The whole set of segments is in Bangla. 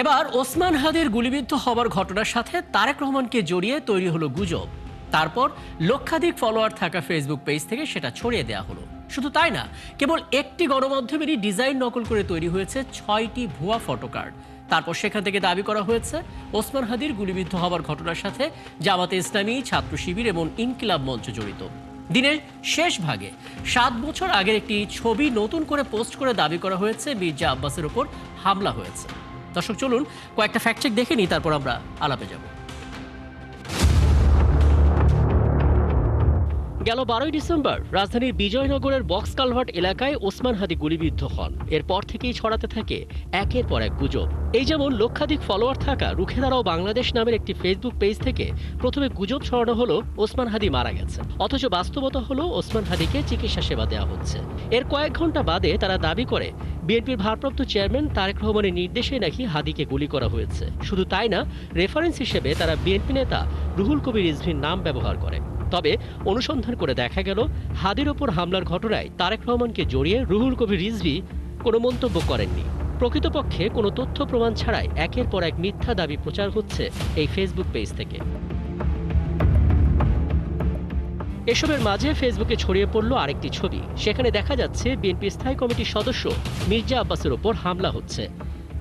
এবার ওসমান হাদির গুলিবিদ্ধ হবার ঘটনার সাথে তারেক রহমানকে জড়িয়ে তৈরি হলো গুজব। তারপর লক্ষাধিক ফলোয়ার থাকা ফেসবুক পেজ থেকে সেটা ছড়িয়ে দেওয়া হলো। শুধু তাই না, কেবল একটি গণমাধ্যমেরই ডিজাইন নকল করে তৈরি হয়েছে 6টি ভুয়া ফটোকার্ড। তারপর সেখান থেকে দাবি করা হয়েছে ওসমান হাদির গুলিবিদ্ধ হবার ঘটনার সাথে জামাতে ইসলামী, ছাত্র শিবির এবং ইনকিলাব মঞ্চ জড়িত। দিনের শেষ ভাগে 7 বছর আগের একটি ছবি নতুন করে পোস্ট করে দাবি করা হয়েছে মির্জা আব্বাসের উপর হামলা হয়েছে। দর্শক, চলুন কয়েকটা ফ্যাক্ট চেক দেখে নিই, তারপর আমরা আলাপে যাব। গেল 12ই ডিসেম্বর রাজধানীর বিজয়নগরের বক্স কালভার্ট এলাকায় ওসমান হাদি গুলিবিদ্ধ হন। এরপর থেকেই ছড়াতে থাকে একের পর এক গুজব। এই যেমন লক্ষাধিক ফলোয়ার থাকা রুখে দাঁড়াও বাংলাদেশ নামের একটি ফেসবুক পেজ থেকে প্রথমে গুজব ছড়ানো হলো ওসমান হাদি মারা গেছে, অথচ বাস্তবতা হলো ওসমান হাদিকে চিকিৎসা সেবা দেওয়া হচ্ছে। এর কয়েক ঘন্টা বাদে তারা দাবি করে বিএনপির ভারপ্রাপ্ত চেয়ারম্যান তারেক রহমানের নির্দেশে নাকি হাদিকে গুলি করা হয়েছে। শুধু তাই না, রেফারেন্স হিসেবে তারা বিএনপি নেতা রুহুল কবির রিজভীর নাম ব্যবহার করে। তবে অনুসন্ধান করে দেখা গেল হাদির ওপর হামলার ঘটনায় তারেক রহমানকে জড়িয়ে রুহুল কবির রিজভী কোনো মন্তব্য করেননি। প্রকৃতপক্ষে কোনো তথ্য প্রমাণ ছাড়াই একের পর এক মিথ্যা দাবি প্রচার হচ্ছে এই ফেসবুক পেজ থেকে। এসবের মাঝে ফেসবুকে ছড়িয়ে পড়ল আরেকটি ছবি। সেখানে দেখা যাচ্ছে বিএনপি স্থায়ী কমিটির সদস্য মির্জা আব্বাসের ওপর হামলা হচ্ছে।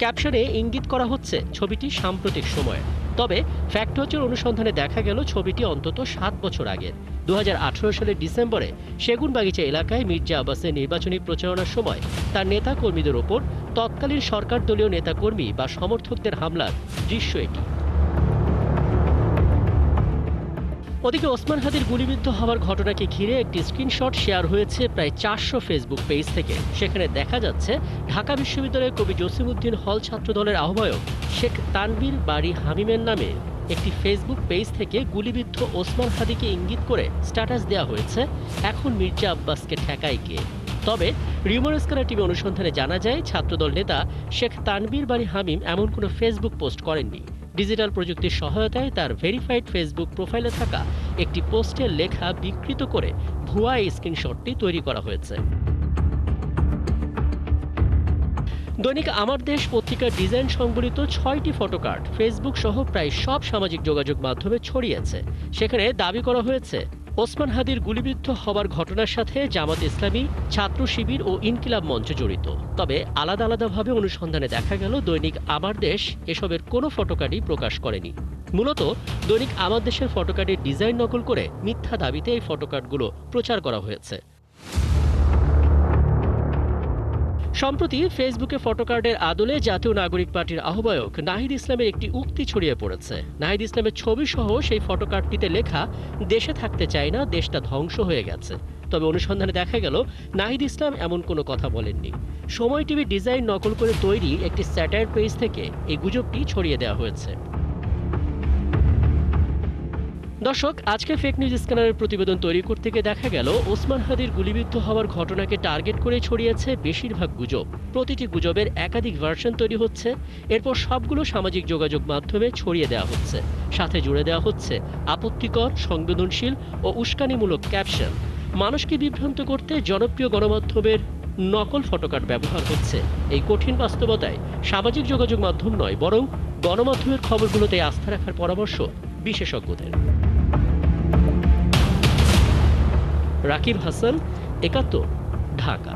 ক্যাপশনে ইঙ্গিত করা হচ্ছে ছবিটি সাম্প্রতিক সময়ের। তবে ফ্যাক্ট ওয়াচের অনুসন্ধানে দেখা গেল ছবিটি অন্তত 7 বছর আগের। 2018 সালের ডিসেম্বরে সেগুনবাগিচা এলাকায় মির্জা আব্বাসের নির্বাচনী প্রচারণার সময় তার নেতা কর্মীদের ওপর তৎকালীন সরকার দলীয় নেতাকর্মী বা সমর্থকদের হামলার দৃশ্য এটি। ওদিকে ওসমান হাদির গুলিবিদ্ধ হওয়ার ঘটনাকে ঘিরে একটি স্ক্রিনশট শেয়ার হয়েছে প্রায় 400 ফেসবুক পেজ থেকে। সেখানে দেখা যাচ্ছে ঢাকা বিশ্ববিদ্যালয়ের কবি জসিমউদ্দিন হল ছাত্রদলের আহ্বায়ক শেখ তানভীর বাড়ি হামিমের নামে একটি ফেসবুক পেজ থেকে গুলিবিদ্ধ ওসমান হাদিকে ইঙ্গিত করে স্ট্যাটাস দেওয়া হয়েছে, এখন মির্জা আব্বাসকে ঠেকায় কে। তবে রিউমারস্কারা টিভি অনুসন্ধানে জানা যায় ছাত্রদল নেতা শেখ তানভীর বাড়ি হামিম এমন কোনো ফেসবুক পোস্ট করেননি। ডিজিটাল প্রযুক্তির সহায়তায় তার ভেরিফাইড ফেসবুক প্রোফাইলে থাকা একটি পোস্টের লেখা বিকৃত করে ভুয়া এই স্ক্রিনশটটি তৈরি করা হয়েছে। দৈনিক আমার দেশ পত্রিকার ডিজাইন সংবলিত 6টি ফটোকার্ড ফেসবুক সহ প্রায় সব সামাজিক যোগাযোগ মাধ্যমে ছড়িয়েছে। সেখানে দাবি করা হয়েছে ওসমান হাদির গুলিবিদ্ধ হবার ঘটনার সাথে জামাত ইসলামী, ছাত্র শিবির ও ইনকিলাব মঞ্চ জড়িত। তবে আলাদা আলাদাভাবে অনুসন্ধানে দেখা গেল দৈনিক আমার দেশ এসবের কোনো ফটোকার্ডই প্রকাশ করেনি। মূলত দৈনিক আমার দেশের ফটোকার্ডের ডিজাইন নকল করে মিথ্যা দাবিতে এই ফটোকার্ডগুলো প্রচার করা হয়েছে। সম্প্রতি ফেসবুকে ফটোকার্ডের আদলে জাতীয় নাগরিক পার্টির আহ্বায়ক নাহিদ ইসলামের একটি উক্তি ছড়িয়ে পড়েছে। নাহিদ ইসলামের ছবি সহ সেই ফটোকার্ডটিতে লেখা, দেশে থাকতে চাই না, দেশটা ধ্বংস হয়ে গেছে। তবে অনুসন্ধানে দেখা গেল নাহিদ ইসলাম এমন কোনো কথা বলেননি। সময় টিভির ডিজাইন নকল করে তৈরি একটি স্যাটায়ার পেজ থেকে এই গুজবটি ছড়িয়ে দেওয়া হয়েছে। দর্শক, আজকে ফেক নিউজ স্ক্যানারের প্রতিবেদন তৈরি করতে গিয়ে দেখা গেল ওসমান হাদির গুলিবিদ্ধ হওয়ার ঘটনাকে টার্গেট করে ছড়িয়েছে বেশিরভাগ গুজব। প্রতিটি গুজবের একাধিক ভার্সন তৈরি হচ্ছে, এরপর সবগুলো সামাজিক যোগাযোগ মাধ্যমে ছড়িয়ে দেওয়া হচ্ছে। সাথে জুড়ে দেওয়া হচ্ছে আপত্তিকর, সংবেদনশীল ও উস্কানিমূলক ক্যাপশন। মানুষকে বিভ্রান্ত করতে জনপ্রিয় গণমাধ্যমের নকল ফটোকার্ড ব্যবহার হচ্ছে। এই কঠিন বাস্তবতায় সামাজিক যোগাযোগ মাধ্যম নয়, বরং গণমাধ্যমের খবরগুলোতে আস্থা রাখার পরামর্শ বিশেষজ্ঞদের। রাকিব হাসান, ৭১, ঢাকা।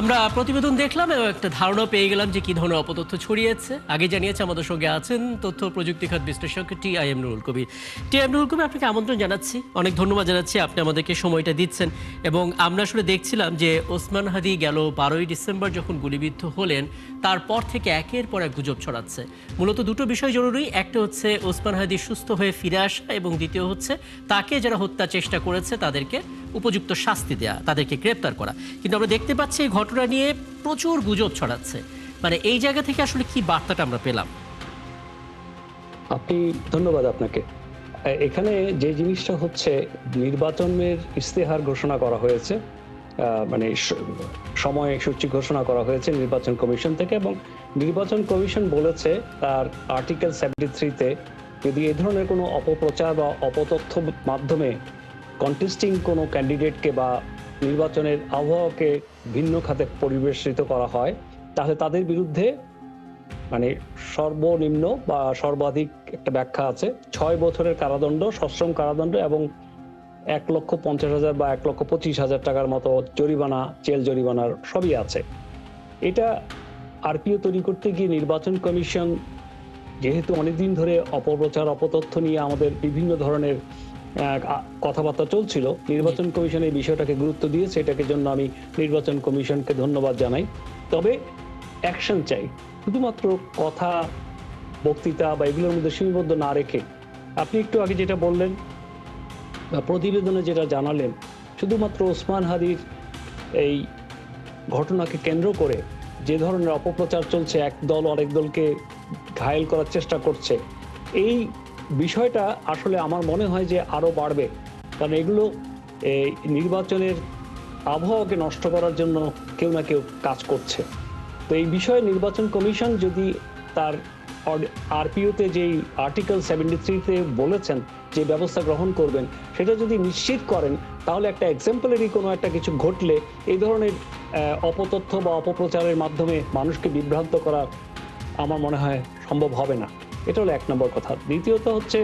আমরা প্রতিবেদন দেখলাম এবং একটা ধারণা পেয়ে গেলাম যে কি ধরনের অপতথ্য ছড়িয়েছে। আগে জানিয়েছে আমাদের সঙ্গে আছেন তথ্য প্রযুক্তি খাত বিশ্লেষক টি.আই.এম. নুরুল কবির। টি.আই.এম. নুরুল কবির, আপনাকে আমন্ত্রণ জানাচ্ছি, অনেক ধন্যবাদ জানাচ্ছি, আপনি আমাদেরকে সময়টা দিচ্ছেন। এবং আমরা আসলে দেখছিলাম যে ওসমান হাদি গেল 12ই ডিসেম্বর যখন গুলিবিদ্ধ হলেন, তারপর থেকে একের পর এক গুজব ছড়াচ্ছে। মূলত দুটো বিষয় জরুরি, একটা হচ্ছে ওসমান হাদি সুস্থ হয়ে ফিরে আসা, এবং দ্বিতীয় হচ্ছে তাকে যারা হত্যা চেষ্টা করেছে তাদেরকে উপযুক্ত শাস্তি দেয়া, তাদেরকে গ্রেপ্তার করা। কিন্তু আমরা দেখতে পাচ্ছি এই ঘটনা নিয়ে প্রচুর গুজব ছড়াচ্ছে। মানে এই জায়গা থেকে আসলে কি বার্তাটা আমরা পেলাম? ধন্যবাদ আপনাকে। এখানে যে জিনিসটা হচ্ছে, নির্বাচনের ইস্তেহার ঘোষণা করা হয়েছে, মানে সময়সূচি ঘোষণা করা হয়েছে নির্বাচন কমিশন থেকে, এবং নির্বাচন কমিশন বলেছে তার আর্টিকেল 73-তে যদি এই ধরনের কোনো অপপ্রচার বা অপতথ্য মাধ্যমে কন্টেস্টিং কোনো ক্যান্ডিডেটকে বা নির্বাচনের আবহাওয়াকে ভিন্ন খাতে পরিবেশিত করা হয়, তাহলে তাদের বিরুদ্ধে মানে সর্বনিম্ন বা সর্বাধিক একটা ব্যাখ্যা আছে 6 বছরের কারাদণ্ড, সশ্রম কারাদণ্ড এবং 1,50,000 বা 1,25,000 টাকার মতো জরিমানা, জেল জরিমানার সবই আছে। এটা আরপিও তৈরি করতে গিয়ে নির্বাচন কমিশন যেহেতু অনেকদিন ধরে অপপ্রচার অপতথ্য নিয়ে আমাদের বিভিন্ন ধরনের কথাবার্তা চলছিল, নির্বাচন কমিশন এই বিষয়টাকে গুরুত্ব দিয়েছে, এটাকে জন্য আমি নির্বাচন কমিশনকে ধন্যবাদ জানাই। তবে অ্যাকশন চাই, শুধুমাত্র কথা বক্তৃতা বা এগুলোর মধ্যে সীমাবদ্ধ না রেখে। আপনি একটু আগে যেটা বললেন বা প্রতিবেদনে যেটা জানালেন, শুধুমাত্র ওসমান হাদির এই ঘটনাকে কেন্দ্র করে যে ধরনের অপপ্রচার চলছে, এক দল আরেক দলকে ঘায়েল করার চেষ্টা করছে, এই বিষয়টা আসলে আমার মনে হয় যে আরো বাড়বে। কারণ এগুলো নির্বাচনের আবহাওয়াকে নষ্ট করার জন্য কেউ না কেউ কাজ করছে। তো এই বিষয়ে নির্বাচন কমিশন যদি তার আরপিওতে যেই আর্টিকেল 73-তে বলেছেন যে ব্যবস্থা গ্রহণ করবেন, সেটা যদি নিশ্চিত করেন, তাহলে একটা এক্সাম্পলারি কোনো একটা কিছু ঘটলে এই ধরনের অপতথ্য বা অপপ্রচারের মাধ্যমে মানুষকে বিভ্রান্ত করা আমার মনে হয় সম্ভব হবে না। এটা হলো 1 নম্বর কথা। দ্বিতীয়ত হচ্ছে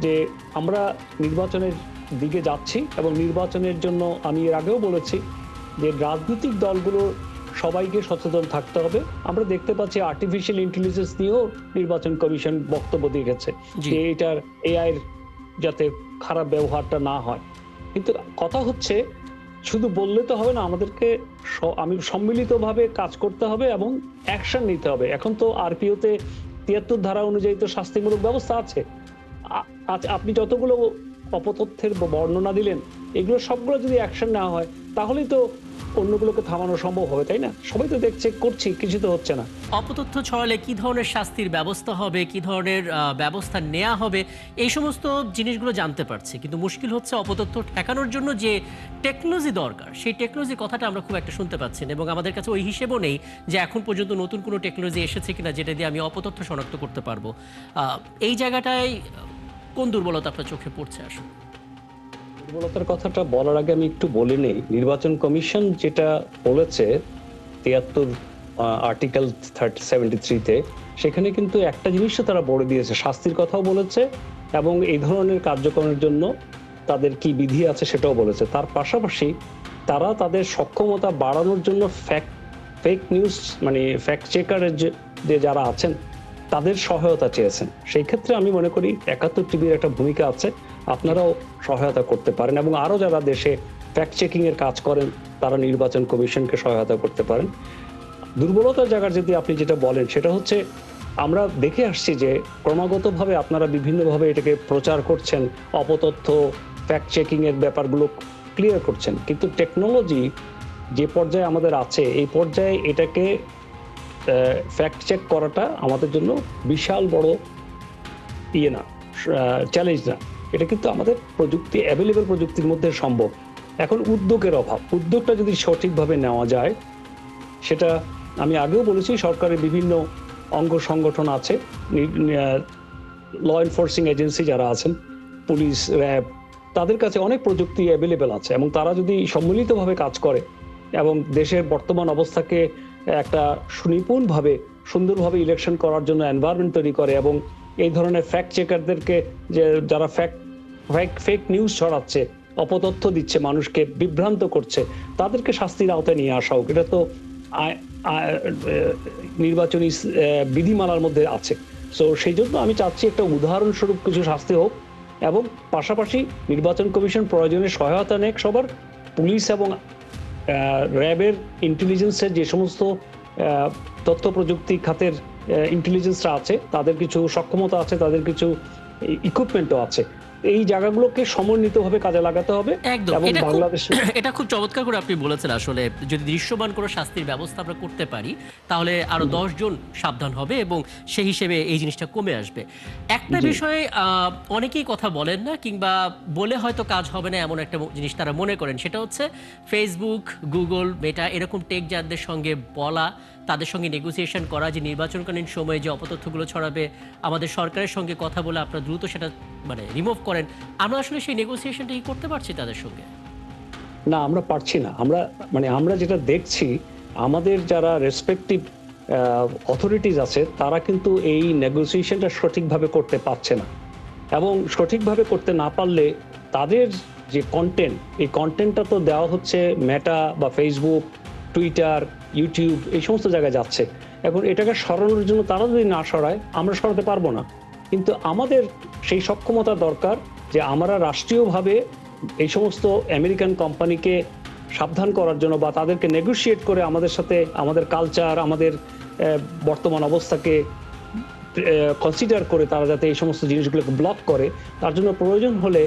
যে আমরা নির্বাচনের দিকে যাচ্ছি এবং নির্বাচনের জন্য আমি এর আগেও বলেছি যে রাজনৈতিক দলগুলোর সবাইকে সচেতন থাকতে হবে। আমরা দেখতে পাচ্ছি আর্টিফিশিয়াল ইন্টেলিজেন্স নিয়েও নির্বাচন কমিশন বক্তব্য দিয়ে গেছে যে এটার এআইয়ের যাতে খারাপ ব্যবহারটা না হয়। কিন্তু কথা হচ্ছে শুধু বললে তো হবে না, আমাদেরকে আমি সম্মিলিতভাবে কাজ করতে হবে এবং অ্যাকশন নিতে হবে। এখন তো আরপিওতে ৭৩ ধারা অনুযায়ী তো শাস্তিমূলক ব্যবস্থা আছে। আপনি যতগুলো অপতথ্যের বর্ণনা দিলেন, এগুলো সবগুলো যদি অ্যাকশন নেওয়া হয়, তাহলেই তো অন্যগুলোকে থামানো সম্ভব হবে, তাই না? সবাই তো দেখছে, করছি, কিছু তো হচ্ছে না। অপতথ্য ছড়ালে কি ধরনের শাস্তির ব্যবস্থা হবে, কি ধরনের ব্যবস্থা নেওয়া হবে, এই সমস্ত জিনিসগুলো জানতে পারছি। কিন্তু মুশকিল হচ্ছে অপতথ্য ঠেকানোর জন্য যে টেকনোলজি দরকার, সেই টেকনোলজি কথাটা আমরা খুব একটা শুনতে পাচ্ছি না, এবং আমাদের কাছে ওই হিসেবও নেই যে এখন পর্যন্ত নতুন কোনো টেকনোলজি এসেছে কিনা যেটা দিয়ে আমি অপতথ্য শনাক্ত করতে পারবো। এই জায়গাটায় কোন দুর্বলতা আপনার চোখে পড়ছে আসলে? দুর্বলতার কথাটা বলার আগে আমি একটু বলে নেই, নির্বাচন কমিশন যেটা বলেছে ৭৩ আর্টিকেল 73-তে, সেখানে কিন্তু একটা জিনিসও তারা বলে দিয়েছে, শাস্তির কথাও বলেছে এবং এই ধরনের কার্যক্রমের জন্য তাদের কি বিধি আছে সেটাও বলেছে। তার পাশাপাশি তারা তাদের সক্ষমতা বাড়ানোর জন্য ফেক নিউজ মানে ফ্যাক্ট চেকারের যে যারা আছেন তাদের সহায়তা চেয়েছেন। সেই ক্ষেত্রে আমি মনে করি ৭১ টিভির একটা ভূমিকা আছে, আপনারাও সহায়তা করতে পারেন এবং আরো যারা দেশে ফ্যাক্ট চেকিং এর কাজ করেন তারা নির্বাচন কমিশনকে সহায়তা করতে পারেন। দুর্বলতার জায়গার যদি আপনি যেটা বলেন, সেটা হচ্ছে আমরা দেখে আসছি যে ক্রমাগতভাবে আপনারা বিভিন্নভাবে এটাকে প্রচার করছেন, অপতথ্য ফ্যাক্ট চেকিং এর ব্যাপারগুলো ক্লিয়ার করছেন, কিন্তু টেকনোলজি যে পর্যায়ে আমাদের আছে, এই পর্যায়ে এটাকে ফ্যাক্ট চেক করাটা আমাদের জন্য বিশাল বড় চ্যালেঞ্জ না। এটা কিন্তু আমাদের প্রযুক্তি, অ্যাভেলেবল প্রযুক্তির মধ্যে সম্ভব। এখন উদ্যোগের অভাব, উদ্যোগটা যদি সঠিকভাবে নেওয়া যায়, সেটা আমি আগেও বলেছি, সরকারের বিভিন্ন অঙ্গ সংগঠন আছে, ল এনফোর্সিং এজেন্সি যারা আছেন, পুলিশ, র্যাব, তাদের কাছে অনেক প্রযুক্তি অ্যাভেলেবল আছে এবং তারা যদি সম্মিলিতভাবে কাজ করে এবং দেশের বর্তমান অবস্থাকে একটা সুনিপুণভাবে সুন্দরভাবে ইলেকশন করার জন্য এনভায়রনমেন্ট তৈরি করে এবং এই ধরনের ফ্যাক্ট চেকারদেরকে, যে যারা ফেক নিউজ ছড়াচ্ছে, অপতথ্য দিচ্ছে, মানুষকে বিভ্রান্ত করছে, তাদেরকে শাস্তির আওতায় নিয়ে আসা হোক। এটা তো নির্বাচনী বিধিমালার মধ্যে আছে। সো সেই জন্য আমি চাচ্ছি একটা উদাহরণস্বরূপ কিছু শাস্তি হোক এবং পাশাপাশি নির্বাচন কমিশন প্রয়োজনে সহায়তা নেক সবার, পুলিশ এবং র্যাবের ইন্টেলিজেন্সের যে সমস্ত তথ্য প্রযুক্তি খাতের ইন্টেলিজেন্সরা আছে, তাদের কিছু সক্ষমতা আছে, তাদের কিছু ইকুইপমেন্টও আছে। এই জায়গাগুলোকে সমন্বিতভাবে কাজে লাগাতে হবে। একদম, এবং বাংলাদেশ এটা খুব চমৎকার করে আপনি বলেছেন। আসলে যদি দৃশ্যমান কোনো শাস্তির ব্যবস্থা আমরা করতে পারি, তাহলে আরো 10 জন সাবধান হবে এবং সেই হিসেবে এই জিনিসটা কমে আসবে। একটা বিষয়ে অনেকেই কথা বলেন না, কিংবা বলে হয়তো কাজ হবে না এমন একটা জিনিস তারা মনে করেন, সেটা হচ্ছে ফেসবুক, গুগল, মেটা এরকম টেক জায়ান্টদের সঙ্গে বলা, তাদের সঙ্গে নেগোসিয়েশন করা যে নির্বাচনকালীন সময়ে যে অপতথ্যগুলো ছড়াবে, আমাদের সরকারের সঙ্গে কথা বলে আপনারা দ্রুত সেটা মানে রিমুভ করেন। আমরা আসলে সেই নেগোসিয়েশনটা কি করতে পারছি তাদের সঙ্গে? না, আমরা পারছি না। আমরা যেটা দেখছি, আমাদের যারা রেসপেক্টিভ অথরিটিজ আছে তারা কিন্তু এই নেগোসিয়েশনটা সঠিকভাবে করতে পারছে না, এবং সঠিকভাবে করতে না পারলে তাদের যে কন্টেন্ট, এই কন্টেন্টটা তো দেওয়া হচ্ছে মেটা বা ফেসবুক, টুইটার, ইউটিউব, এই সমস্ত জায়গায় যাচ্ছে। এখন এটাকে সরানোর জন্য তারা যদি না সরায় আমরা সরাতে পারবো না। কিন্তু আমাদের সেই সক্ষমতা দরকার যে আমরা রাষ্ট্রীয়ভাবে এই সমস্ত আমেরিকান কোম্পানিকে সাবধান করার জন্য বা তাদেরকে নেগোশিয়েট করে আমাদের সাথে আমাদের কালচার, আমাদের বর্তমান অবস্থাকে কনসিডার করে তারা যাতে এই সমস্ত জিনিসগুলোকে ব্লক করে, তার জন্য প্রয়োজন হলে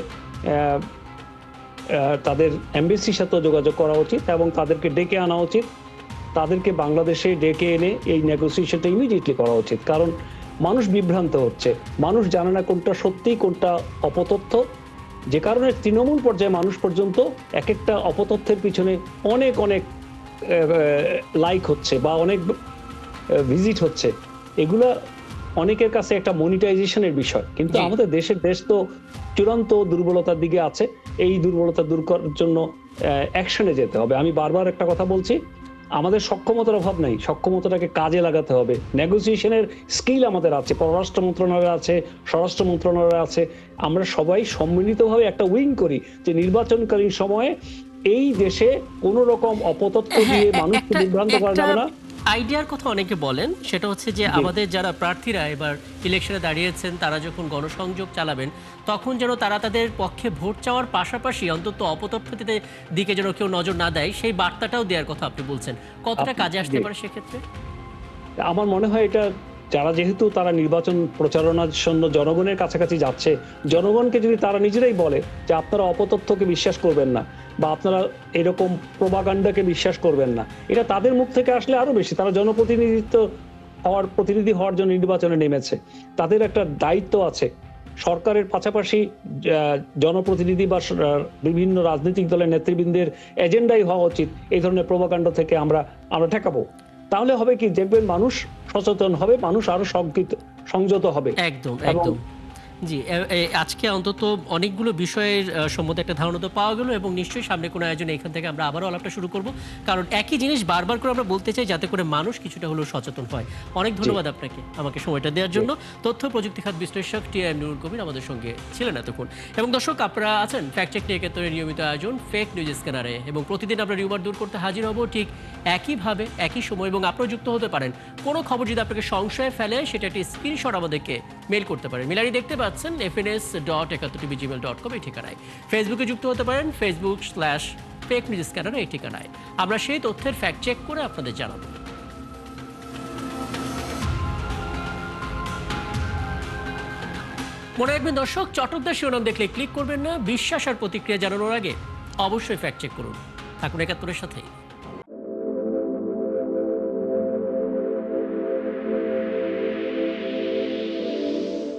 তাদের এমবেসির সাথে যোগাযোগ করা উচিত এবং তাদেরকে ডেকে আনা উচিত। তাদেরকে বাংলাদেশে ডেকে এনে এই নেগোসিয়েশনটা ইমিডিয়েটলি করা উচিত। কারণ মানুষ বিভ্রান্ত হচ্ছে, মানুষ জানে না কোনটা সত্যি কোনটা অপতথ্য, যে কারণে তৃণমূল পর্যায়ে মানুষ পর্যন্ত এক একটা অপতথ্যের পিছনে অনেক অনেক লাইক হচ্ছে বা অনেক ভিজিট হচ্ছে। এগুলা অনেকের কাছে একটা মনিটাইজেশনের বিষয়, কিন্তু আমাদের দেশ তো চূড়ান্ত দুর্বলতার দিকে আছে। এই দুর্বলতা দূর করার জন্য অ্যাকশনে যেতে হবে। আমি বারবার একটা কথা বলছি, আমাদের সক্ষমতার অভাব নেই, সক্ষমতাটাকে কাজে লাগাতে হবে। নেগোসিয়েশনের স্কিল আমাদের আছে, পররাষ্ট্র মন্ত্রণালয় আছে, স্বরাষ্ট্র মন্ত্রণালয় আছে। আমরা সবাই সম্মিলিতভাবে একটা উইং করি যে নির্বাচনকালীন সময়ে এই দেশে কোনো রকম অপতথ্য দিয়ে মানুষকে বিভ্রান্ত করা যাবে না। আইডিয়ার কথা অনেকে বলেন, সেটা হচ্ছে যে আমাদের যারা প্রার্থীরা এবার ইলেকশনে দাঁড়িয়েছেন তারা যখন গণসংযোগ চালাবেন তখন যেন তারা তাদের পক্ষে ভোট চাওয়ার পাশাপাশি অন্তত অপতথ্যের দিকে যেন কেউ নজর না দেয়, সেই বার্তাটাও দেওয়ার কথা আপনি বলছেন। কতটা কাজে আসতে পারে সেক্ষেত্রে? আমার মনে হয় এটা যারা, যেহেতু তারা নির্বাচন প্রচারণার জন্য জনগণের কাছাকাছি যাচ্ছে, জনগণকে যদি তারা নিজেরাই বলে যে আপনারা অপতথ্যকে বিশ্বাস করবেন না বা আপনারা এরকম প্রোপাগান্ডাকে বিশ্বাস করবেন না, এটা তাদের মুখ থেকে আসলে আরো বেশি। তারা প্রতিনিধি হওয়ার জন্য নির্বাচনে নেমেছে, তাদের একটা দায়িত্ব আছে। সরকারের পাশাপাশি জনপ্রতিনিধি বা বিভিন্ন রাজনৈতিক দলের নেতৃবৃন্দের এজেন্ডাই হওয়া উচিত এই ধরনের প্রোপাগান্ডা থেকে আমরা ঠেকাবো। তাহলে হবে কি, দেখবেন মানুষ সচেতন হবে, মানুষ আরো সংযত হবে। একদম একদম। জি, আজকে অন্তত অনেকগুলো বিষয়ের সম্বন্ধে একটা ধারণা তো পাওয়া গেল, এবং নিশ্চয়ই সামনে কোনো আয়োজনে এখান থেকে আমরা আবারও আলাপটা শুরু করব, কারণ একই জিনিস বারবার করে আমরা বলতে চাই যাতে করে মানুষ কিছুটা হলেও সচেতন হয়। অনেক ধন্যবাদ আপনাকে আমাকে সময়টা দেওয়ার জন্য। তথ্য প্রযুক্তি খাত বিশ্লেষক টিআইএম নুরুল কবির আমাদের সঙ্গে ছিলেন এতক্ষণ। এবং দর্শক, আপনারা আছেন ফ্যাক্ট চেক নিয়ে একাত্তরের নিয়মিত আয়োজন ফেক নিউজ স্ক্যানারে, এবং প্রতিদিন আমরা রিউমার দূর করতে হাজির হব ঠিক একইভাবে একই সময়। এবং আপনারা যুক্ত হতে পারেন, কোনো খবর যদি আপনাকে সংশয়ে ফেলে সেটা একটি স্ক্রিনশট আমাদেরকে মেল করতে পারেন। মিলারি দেখতে পাচ্ছেন fns.71tv@gmail.com এই ঠিকানায়। ফেসবুকে যুক্ত হতে পারেন facebook/fake news scanner এই ঠিকানায়। আমরা সেই তথ্যের ফ্যাক্ট চেক করে আপনাদের জানাবো। মনে রাখবেন দর্শক, চটকদার শিরোনাম দেখলে ক্লিক করবেন না। বিশ্বাস আর প্রতিক্রিয়া জানানোর আগে অবশ্যই ফ্যাক্ট চেক করুন। থাকুন একাত্তরের সাথেই।